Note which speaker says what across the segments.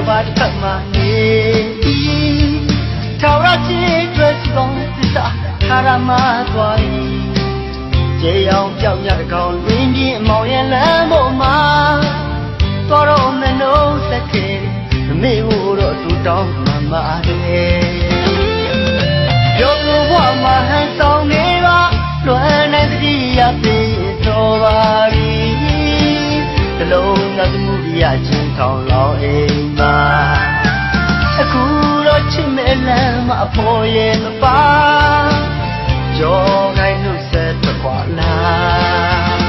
Speaker 1: bát khắp mà nề thao ra chi dress con tisa karama toai chế ông chào nhà con viên đi màu yên lá mồ ma toa đâu men nấu sẽ kề mê u độ tu trong mà đê yo hoa mà hai sau nghe ba loan này đi à đi cho ba đi lâu ngắt mũi à chim thòng lo em mà cú đó chim mẹ làm mà phôi em ba cho ngày nước sẽ thật quá là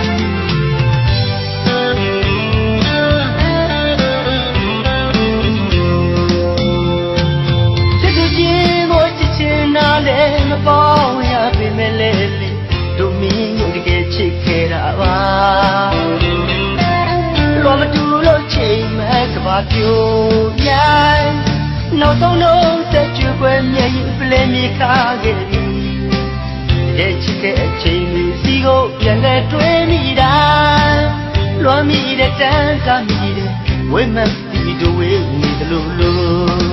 Speaker 1: chỉ tu chi ngồi chỉ trên na lên mà bao ya bị mẹ lên tu mi ngồi cái chiếc khe đã ba lo mà tu lo chỉ mẹ cái bà tiêu nhai nào xong đâu sẽ chưa quên nhảy lên mi khá ghê để chỉ cái chuyện gì goပြန်လဲတွေးမိတာလွမ်းမိတဲ့တန်းစားမိတဲ့ဝိမတ်ဒီတို့ဝေးနေတယ်လို့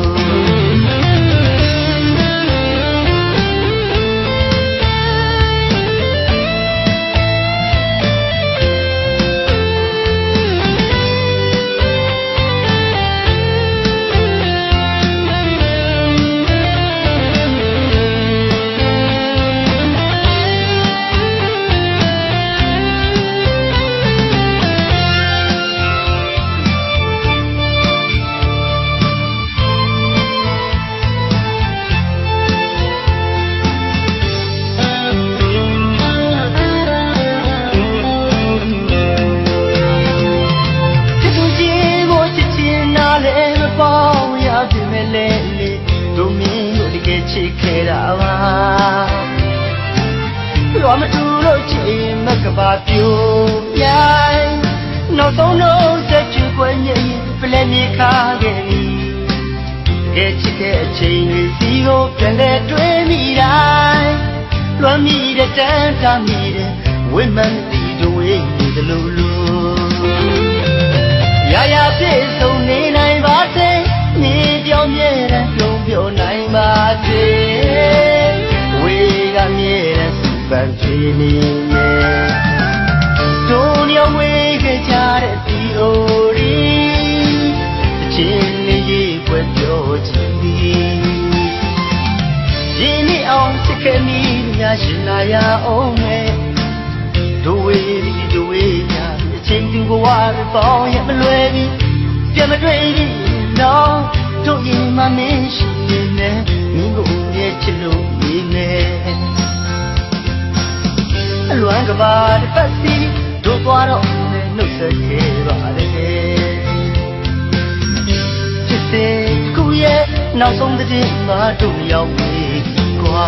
Speaker 1: ချစ်ခဲ့တာပါလောမတူလို့ချင်မကပါပြိုပြိုင်နောက်ဆုံးတော့ဆက်ချွေခွင့်ညင်ပလဲမြေခါခဲ့ပြီကဲချစ်တဲ့အချိန်တွေစီကိုပြန်လဲတွေးမိတိုင်းလွမ်းမိတဲ့တန်းစားမိတဲ့ဝိမန်တီတို့ဝေးနေတယ်လို့ရာရာပြည့်စုံနေနိုင်ပါစေမြေပြောင်းမြဲတဲ့ပြုံးပြောနိုင်ပါစေဝေကမြဲတဲ့စပန်ချီနေမယ်တို့ညဝေခဲ့ကြတဲ့ဒီအိုရီအချင်းလေးရေးပွဲပြောချင်သည်ရင်းနေအောင်ချစ်ခဲ့မိများရှင်လာရအောင်မယ်တို့ဝေတို့ဝေညာအချင်းသူဘဝပေါင်းရမလွယ်ပြီပြန်မတွေ့ပြီနော်တို့ရင်မမင်းရှိနေနဲ့မင်းကိုရဲ့ချစ်လို့နေနဲ့အလွမ်းကဘာတစ်ပတ်စီတို့သွားတော့နဲ့နှုတ်ဆက်ခဲ့ပါတယ်ချစ်တဲ့ခုရဲ့နောက်ဆုံးတဲ့မှာတို့ရောက်ပြီကွာ